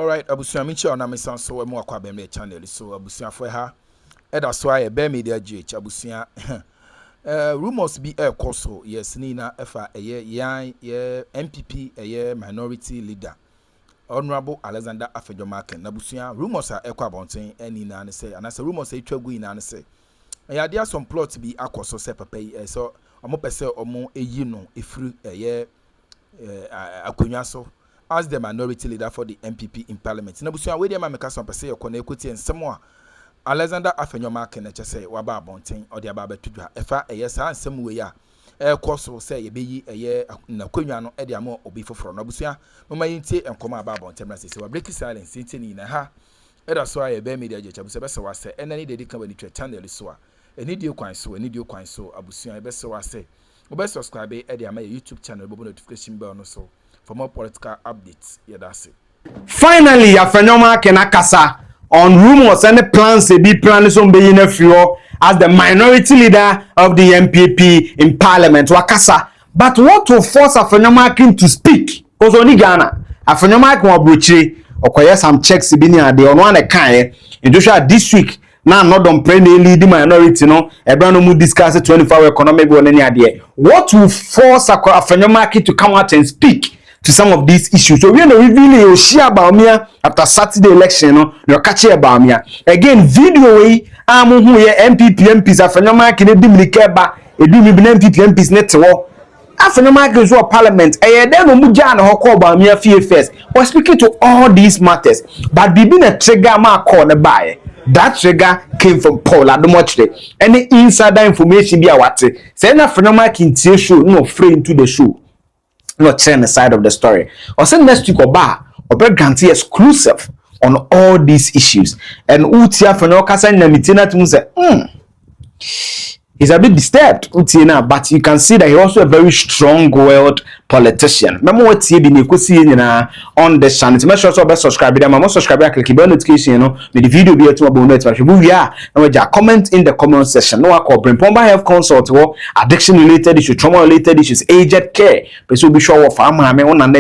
All right, Abusia Michi on Amazon so we more kwabem channel so Abusia for her. That's why be media GH Abusia. Rumors be a coso yes Nina Efa ye MPP a minority leader. Honorable Alexander AfenyoMarkins Nabusia rumors are equa bonting any nan say and as a rumor say twegu in say. Yeah, there are some plots be akwaso se papa so omo pese omo eyi no efru Akroma so as the minority leader for the MPP in parliament. Nabusia we dey ma meka some pese yekọ na ekwoti ensemo a Alexander AfenyoMarkins na say waba bonten or the aba betudwa efa sa nsem we ya koso say ye beyi na Akroma no e dey amo obi foforo Nabusia mama yintie enkoma aba bonten na say we break silence yintie na ha that's why be media jecha busa bese wa say enani dey kan wani channel so a eni dey kwan so Abusia bese wa say we subscribe e dey ama YouTube channel bobo notification bell no so for more political updates. Yeah, that's it. Finally, AfenyoMarkins akasa on rumors and the plans to be planning some be in a few as the minority leader of the MPP in parliament. Wakasa, but what will force AfenyoMarkins to speak? Because only Ghana, AfenyoMarkins will broach or some checks be near the on one kind in Joshua this week. Now, not on pray lead the minority, no. Everyone will discuss the 24-hour economic or any idea. What will force AfenyoMarkins to come out and speak to some of these issues? So we know reveal share about me after Saturday election, no, you catch about me again. Video way, who MPs AfenyoMarkins dimlikeba, MPP MPs network. AfenyoMarkins was parliament. Then Mujan or call about me first. We're speaking to all these matters, but be been a trigger mark corner by. That trigger came from Paul Adomochre. Any insider information be a what say AfenyoMarkins show no frame to the show. Not sharing the side of the story. Or send next week or guarantee exclusive on all these issues. And Utia for no Casa Namitina to say, he's a bit disturbed, Utina, but you can see that he's also a very strong-willed politician. Remember what he been on the channel. To make sure to subscribe, click the notification, the video be to we are now comment in the comment section. No, I call Brain Pomba Health Consult or addiction related issues, trauma related issues, aged care. But so be sure of farmer, I mean, on and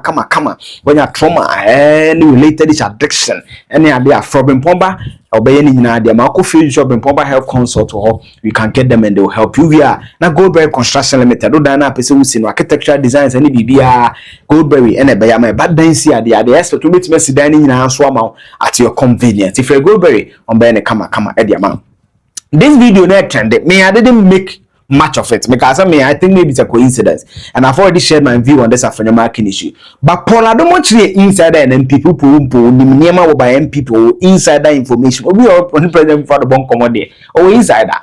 come when you trauma any related issue, addiction, any idea from Brain Pomba. Obey any idea, Marco Field Job and Pomba Health Consult or you can get them and they will help you. We are now Goldberry Construction Limited. Dana person in architectural designs and BBR Goldberry and a my bad dance here. They are the expert to meet Messi dining in a swam at your convenience. If you're Goldberry on Bene Kama at the amount. This video net trended. Me, I didn't make much of it because I think maybe it's a coincidence, and I've already shared my view on this AfenyoMarkins issue. But Paul Adomochre insider and people who by MPP insider information. We are on president for the bank commodity or insider,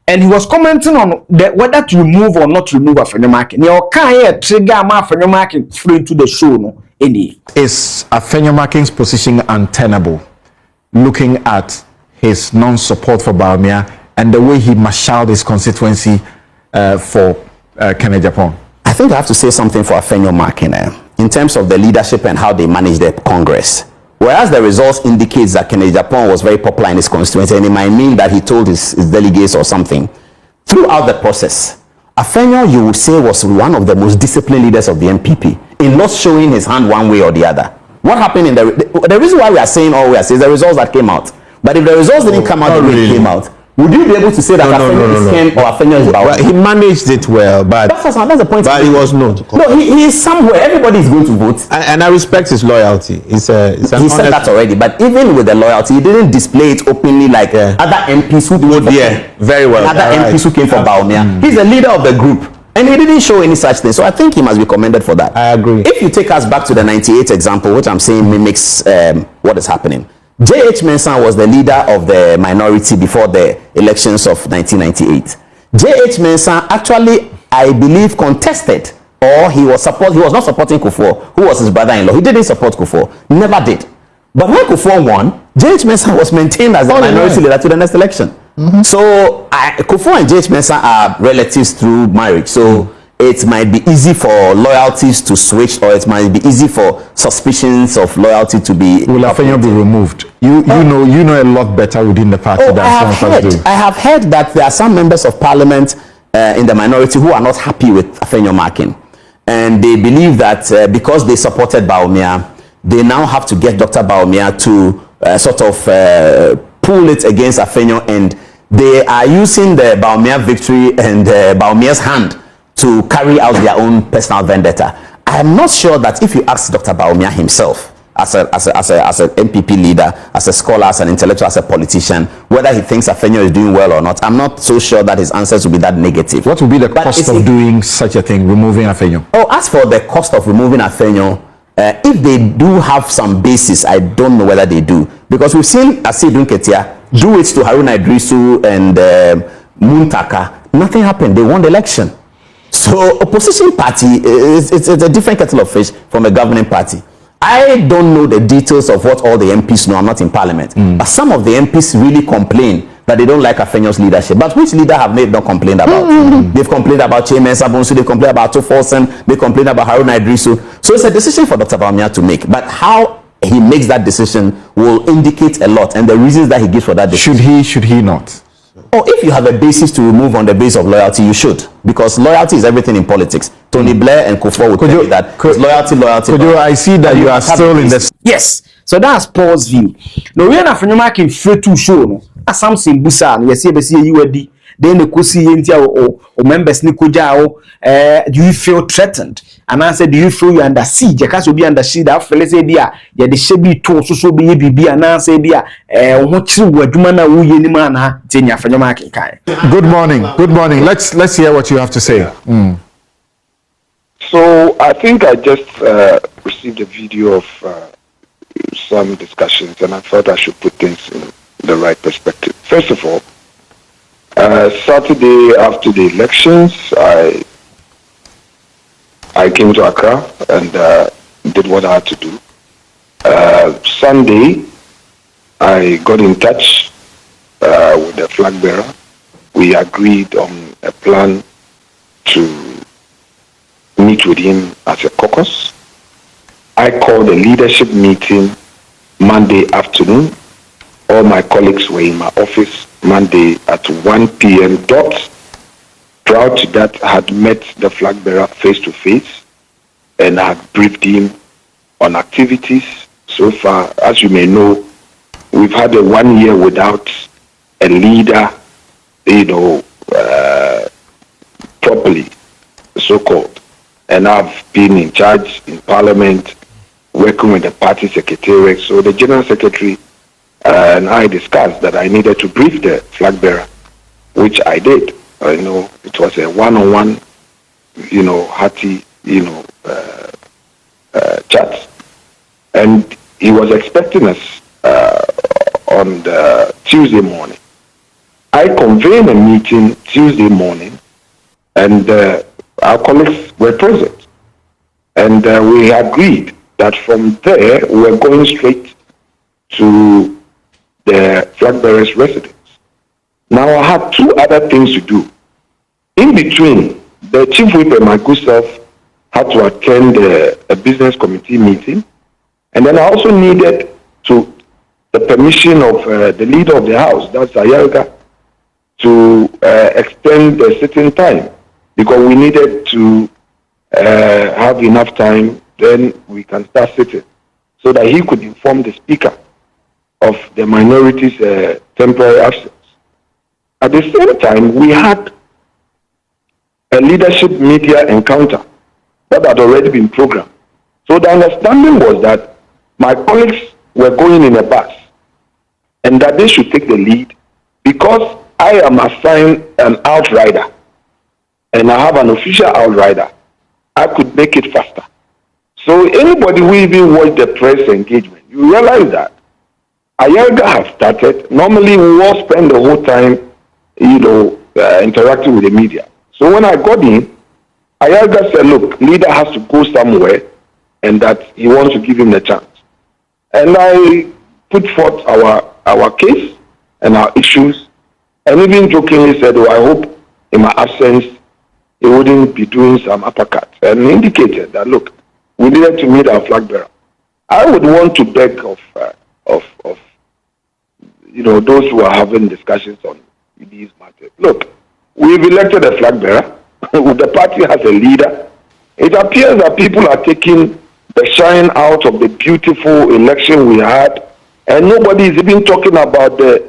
and he was commenting on whether to remove or not to remove AfenyoMarkins. You can't trigger AfenyoMarkins through into the show. No, any is AfenyoMarkins' position untenable, looking at his non-support for Bawumia and the way he marshaled his constituency for Kenya Japan? I think I have to say something for AfenyoMarkins in terms of the leadership and how they manage the Congress. Whereas the results indicates that Kenya Japan was very popular in his constituency, and it might mean that he told his delegates or something. Throughout the process, Afenyo, you would say, was one of the most disciplined leaders of the MPP in not showing his hand one way or the other. What happened in the reason why we are saying all we are saying is the results that came out. But if the results didn't come out the way it came out, would you be able to say that Afenyo is came or Afenyo is Bawumia? Well, he managed it well, but that's the point. But he was not. No, he is somewhere. Everybody is going to vote, and I respect his loyalty. He said that already. But even with the loyalty, he didn't display it openly like other MPs who did. Very well. Other MPs who came for Bawumia. He's the leader of the group, and he didn't show any such thing. So I think he must be commended for that. I agree. If you take us back to the 98 example, which I'm saying mimics what is happening. J.H. Mensah was the leader of the minority before the elections of 1998. J.H. Mensah actually, I believe, contested, or he was not supporting Kufuor, who was his brother-in-law. He didn't support Kufuor, never did. But when Kufuor won, J.H. Mensah was maintained as the minority leader to the next election. So Kufuor and J.H. Mensah are relatives through marriage. So it might be easy for loyalties to switch, or it might be easy for suspicions of loyalty to be. Will Afenyo be removed? You know a lot better within the party than some of us do. I have heard that there are some members of parliament in the minority who are not happy with AfenyoMarkins, and they believe that because they supported Bawumia, they now have to get Dr. Bawumia to sort of pull it against Afenyo, and they are using the Bawumia victory and Bawumia's hand to carry out their own personal vendetta. I am not sure that if you ask Dr. Bawumia himself, as an MPP leader, as a scholar, as an intellectual, as a politician, whether he thinks Afenyo is doing well or not, I'm not so sure that his answers will be that negative. What would be the cost of doing such a thing, removing Afenyo? Oh, as for the cost of removing Afenyo, if they do have some basis, I don't know whether they do, because we've seen Asidun Ketia do it to Haruna Idrisu and Muntaka. Nothing happened. They won the election. So opposition party, it's a different kettle of fish from a governing party. I don't know the details of what all the MPs know. I'm not in parliament. But some of the MPs really complain that they don't like Afenyo's leadership. But which leader have they not complained about? They've complained about Chairman Sabonsu, they've complained about Tofolsen, they complained about Haruna Idrisu. So it's a decision for Dr. Bawumia to make. But how he makes that decision will indicate a lot, and the reasons that he gives for that decision. Should he not? Oh, if you have a basis to remove on the basis of loyalty, you should, because loyalty is everything in politics. Tony Blair and Kufuor would tell you that loyalty. I see that you are still in this. Yes, so that's Paul's view. No, we are not AfenyoMarkins free to show no. As something busa, yes, you ready. Then the kusi or members Nikuja, do you feel threatened? And I said, do you feel you're under siege? You can't be under siege. That fella say, "Dia, yeah, the should be told so be be." And I say, "Dia, what you were doing now? We any man ha? Tenya AfenyoMarkins kai." Good morning. Good morning. Let's hear what you have to say. So I think I just received a video of some discussions, and I thought I should put things in the right perspective. First of all, Saturday after the elections, I came to Accra and did what I had to do. Sunday, I got in touch with the flag bearer. We agreed on a plan to meet with him as a caucus. I called a leadership meeting Monday afternoon. All my colleagues were in my office Monday at 1 p.m. dot. Prior to that, I had met the flag bearer face to face and I had briefed him on activities. So far, as you may know, we've had a 1 year without a leader, properly, so-called. And I've been in charge in Parliament, working with the party secretariat. So the General Secretary and I discussed that I needed to brief the flag bearer, which I did. It was a one-on-one, hearty, chat. And he was expecting us on the Tuesday morning. I convened a meeting Tuesday morning, and our colleagues were present. And we agreed that from there, we were going straight to the flag bearer's residence. Now, I had two other things to do. In between, the chief whip and my good self had to attend a business committee meeting. And then I also needed the permission of the leader of the house, that's Ayelga, to extend the sitting time, because we needed to have enough time, then we can start sitting, so that he could inform the speaker of the minority's temporary absence. At the same time, we had a leadership media encounter that had already been programmed. So the understanding was that my colleagues were going in a bus and that they should take the lead, because I am assigned an outrider and I have an official outrider. I could make it faster. So anybody who even watched the press engagement, you realize that Ayelga have started. Normally we all spend the whole time, interacting with the media. So when I got in, Ayelga said, look, leader has to go somewhere and that he wants to give him the chance. And I put forth our case and our issues, and even jokingly said, I hope in my absence he wouldn't be doing some uppercut, and indicated that, look, we needed to meet our flag bearer. I would want to beg of those who are having discussions on these matters. Look, we've elected a flag bearer. The party has a leader. It appears that people are taking the shine out of the beautiful election we had, and nobody is even talking about the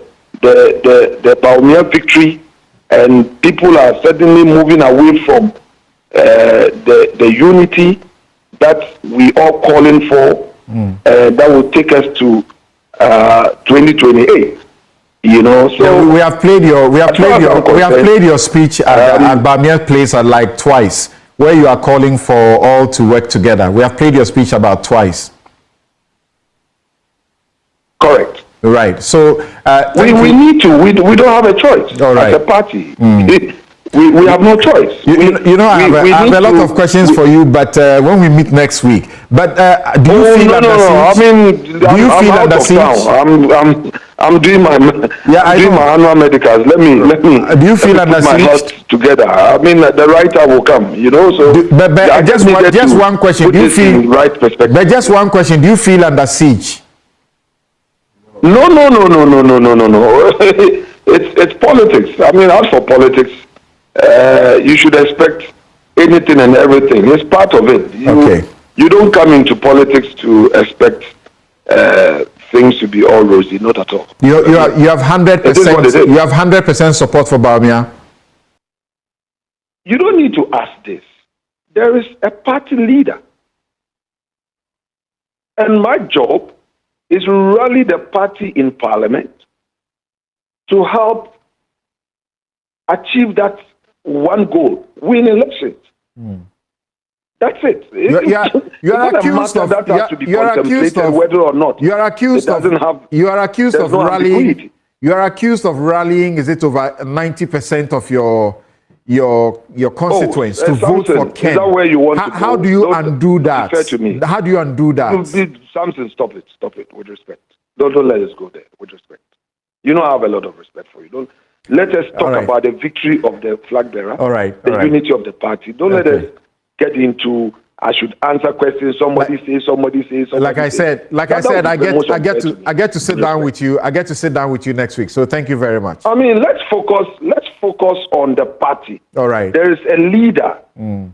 Baumia victory, and people are suddenly moving away from the unity that we all calling for, that will take us to 2028. You know, so yeah, we have played your speech at Baumia Place like twice, where you are calling for all to work together. We have played your speech about twice. Correct. Right. So we need to. We don't have a choice. All right. As a party. We have no choice. You know, I have a lot of questions for you, but when we meet next week. But do you feel under siege? I mean, do you feel under siege? I'm doing my my annual medicals. Let me. Do you feel under my siege? health together? I mean, the right time will come. You know. So, but just one question. Do you feel right perspective? But just one question. Do you feel under siege? No. It's politics. I mean, as for politics, you should expect anything and everything. It's part of it. You don't come into politics to expect things to be all rosy. Not at all. You have 100%. You have 100% support for Baumia. You don't need to ask this. There is a party leader, and my job is to rally the party in parliament to help achieve that one goal: win elections. That's it. You are accused of whether or not. You are accused of rallying. You are accused of rallying. Is it over 90% of your constituents to vote for Ken? Is that where you want to go? How do you undo that? To me. How do you undo that? Samson, stop it. With respect. Don't let us go there. With respect. You know I have a lot of respect for you. Don't let us talk about the victory of the flag bearer. The unity of the party. Don't let us get into I should answer questions. Somebody says. Like I said, I get to sit down with you. I get to sit down with you next week. So thank you very much. I mean, let's focus on the party. All right. There is a leader.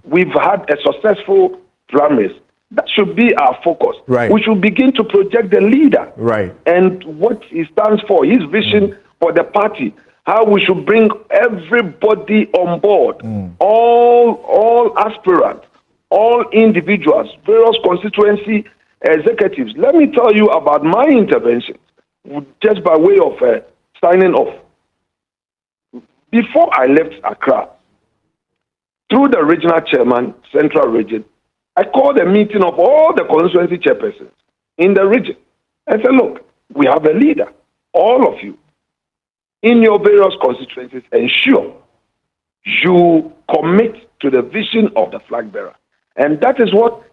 We've had a successful primaries. That should be our focus. Right. We should begin to project the leader. Right. And what he stands for, his vision for the party. How we should bring everybody on board. All aspirants. All individuals, various constituency executives. Let me tell you about my intervention, just by way of signing off. Before I left Accra, through the regional chairman, Central Region, I called a meeting of all the constituency chairpersons in the region. I said, look, we have a leader, all of you, in your various constituencies, ensure you commit to the vision of the flag bearer. And that is what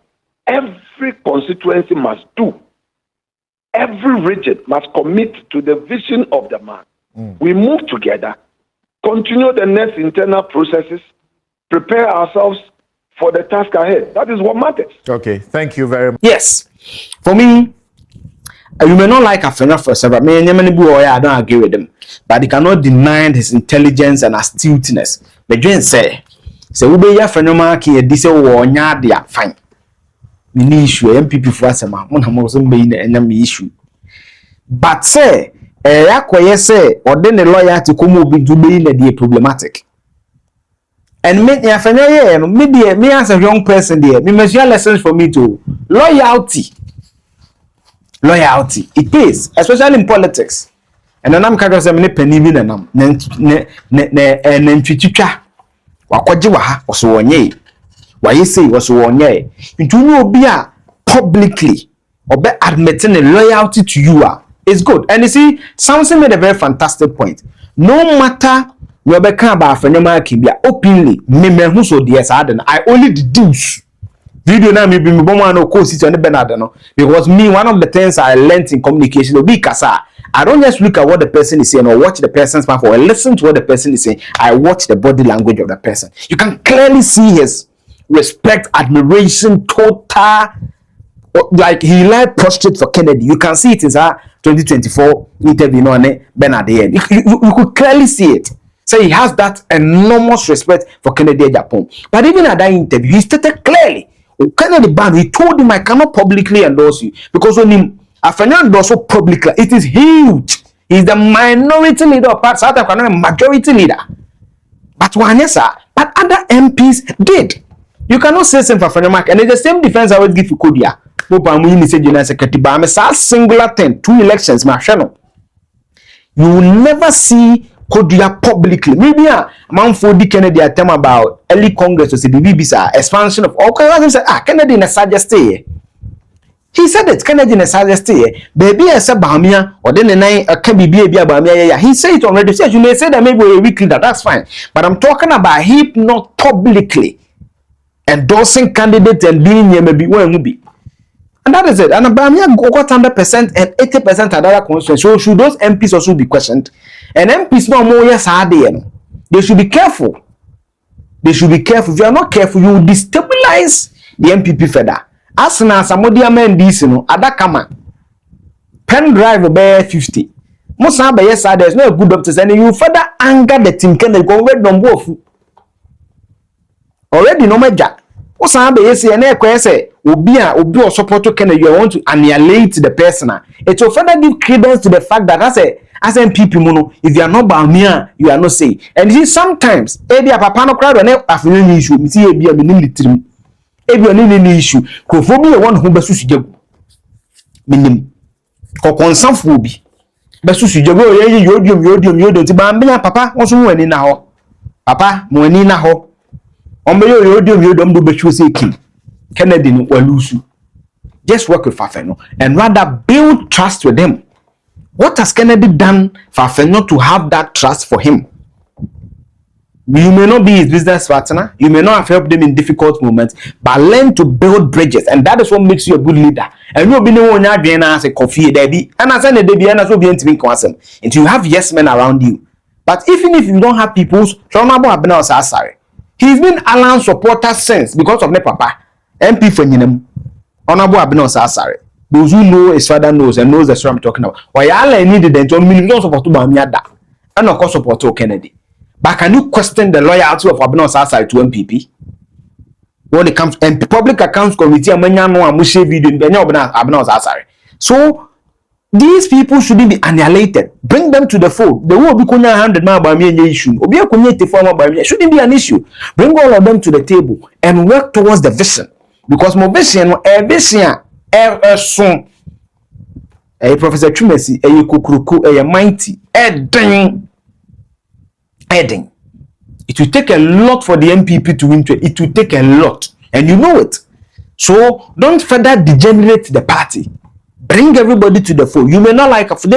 every constituency must do. Every region must commit to the vision of the man. We move together, continue the next internal processes, prepare ourselves for the task ahead. That is what matters. Okay, thank you very much. Yes, for me, you may not like Afenyo for several. I don't agree with him, but he cannot deny his intelligence and astuteness. But Jane say we be AfenyoMarkins this nya dia fine. Me issue MPP for asema mo na mo so be na me issue. But say yakoye say ode ne lawyer to come obi do be na dey problematic. And me Afenyo me as a young person there, me must lessons for me to loyalty. It pays, especially in politics. And then I'm kind of saying me penny bi na nam ne ntwitwa wakwaje wa ha oso wonye waye say oso wonye ntunu obi a publicly obe admitting a loyalty to you is good. And you see, Samson made a very fantastic point. No matter where be kan ba AfenyoMarkins bia openly me hu so dey sad, I only deduce video na me be me bomo na ko sit on the Bernard no, because me, one of the things I learned in communication obi kasa, I don't just look at what the person is saying or watch the person's mouth or listen to what the person is saying. I watch the body language of the person. You can clearly see his respect, admiration, total, like he like prostrate for Kennedy. You can see it in our 2024 interview on Bernard. You could clearly see it. So he has that enormous respect for Kennedy Japan. But even at that interview, he stated clearly, Kennedy ban, he told him, I cannot publicly endorse you because when him Afenyo endorse publicly, it is huge. He's the minority leader of part South Africa, majority leader. But one yes, sir. But other MPs did. You cannot say same for AfenyoMarkins, and it's the same defense I would give you Kodia. Singular thing, 2 elections, you will never see Kodia publicly. Maybe a man for the Kennedy at time about early Congress or CBB's expansion of all kinds of Kennedy in a suggest. He said that Kennedy in a suggest. Baby, I said Bamia or then a night can be Bamia. He said it already. Said you may say that maybe a weekly that's fine. But I'm talking about him not publicly endorsing candidate and being maybe one will be. And that is it. And Bamia got 100% and 80% other constituency. So should those MPs also be questioned? And MPs no more yes are there. They should be careful. They should be careful. If you are not careful, you will destabilize the MPP further. As na somebody amen this no adakama pen drive by 50. Most now by yes there's no good doctors and you further anger the team can go red number of already no major. What's now by yes and say obi or support to can you want to annihilate the person. It will further give credence to the fact that as MPP mono, if you are not Bamia, you are not saying. And see sometimes maybe a papa no crowd and afternoon issue, me see a be a minimum. If you need any issue, Kofobi one who besu sujagu. Minim. Kokonsam fobi. Besu sujagu yodium ti bambia papa won so wani na ho. Papa mo ani na ho. Ombe yodium do besu say king. Kennedy no walusu. Just work with Afenyo and rather build trust with them. What has Kennedy done for Afenyo to have that trust for him? You may not be his business partner, you may not have helped him in difficult moments, but learn to build bridges, and that is what makes you a good leader. And you'll be no one as a coffee, Debbie, and as a Debbie, and as well be until you have yes men around you. But even if you don't have people, he's been Alan's supporter since because of my papa, MP for him, Honorable Abino Sasari. Those who know his father knows and knows the story I'm talking about. Why I needed them to millions support to Bamiada, and of course support to Kennedy. But can you question the loyalty of Abino Sasari to MPP? When it comes to public accounts committee, so these people shouldn't be annihilated. Bring them to the fold. They will be 100 miles by me issue. Shouldn't be an issue. Bring all of them to the table and work towards the vision. Because my vision, soon. Professor Chumesi, Kukuruku, mighty, Edding. It will take a lot for the MPP to win. It will take a lot, and you know it. So don't further degenerate the party. Bring everybody to the fold. You may not like so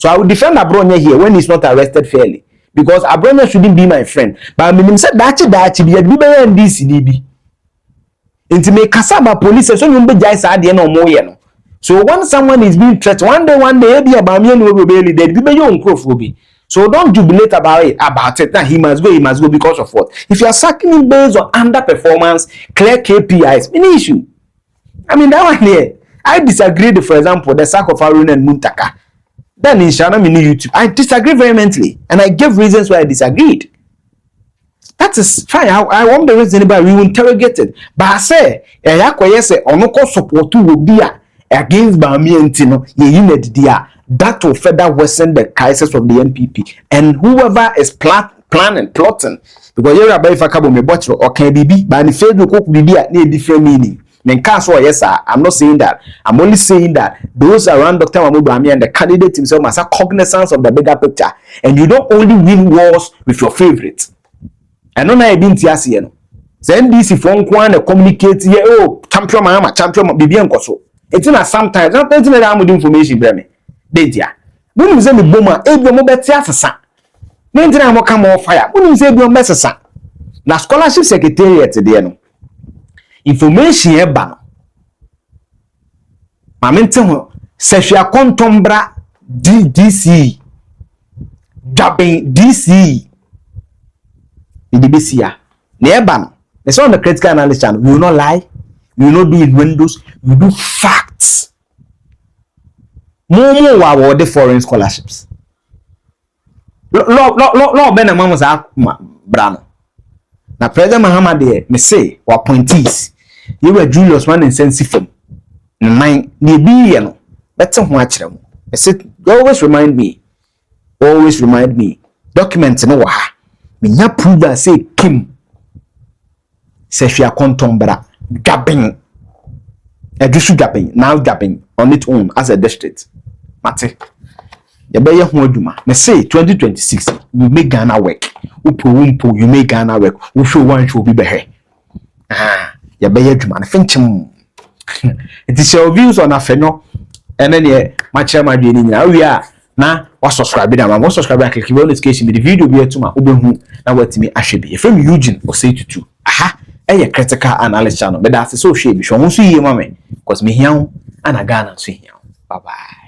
I will defend Abronya here when he's not arrested fairly, because Abronya shouldn't be my friend. But I mean, said that be a DCDB. Intimate Kasaba police so you be jai sa de no mo ye no. So when someone is being threatened, one day be about me no be really dead, be your own crowd. So don't jubilate about it. That he must go because of what? If you are sacking him based on underperformance, clear KPIs, any issue. I mean that one here. I disagreed, for example, the sack of Arun and Muntaka. Then in Shana Mini YouTube, I disagree vehemently, and I gave reasons why I disagreed. That is fine. I won't be raising anybody. We will interrogate it. But I say, onoko support will be against Bami and Tino. That will further worsen the crisis of the NPP. And whoever is planning, plotting, because you're about if I come with bottle or can be, but if you cook be a different meaning. Then cancel, yes, sir. I'm not saying that. I'm only saying that those around Dr. Mahmoud Bami and the candidate himself must have cognizance of the bigger picture. And you don't only win wars with your favorites. I don't know I been here. Send this if one can communicate here. Oh, champion mama, champion baby and so. It's not sometimes not with information, Bremy. Dedia. When you say the bomber, a bomber son. Then I'm more come off fire. When you say your message, now scholarship secretariat today. Information eba. Mamento sefia kontombra DC. Dabbing DC. Idibisia. Neban. It's on the critical analysis channel. You will not lie. You will not do innuendos. You do facts. More award the foreign scholarships. Lord Ben and Mama's Brano. na President Mahama de me say wa appointees you were Julius man insensi from nine ne bi ye no bete ho a kire mo I said always remind me document no wa ha me nya prove that say Kim say hwe akontombra gabin edusu gabin now gabin on its own as a district mate ya be ye ho aduma me say 2026 you make Ghana work upo you make Ghana work wo show one show bi be he ya be ye aduma na finchim it is your views on Afenyo and then ye my chairman dey ni na we are na wa subscribe na ma subscribe and click the notification the video be to ma obehu na watimi ahwe from Eugene Osei aha a critical analysis channel but that's so shey bi so ho so yie ma me because me hian ana Ghana so hian bye bye.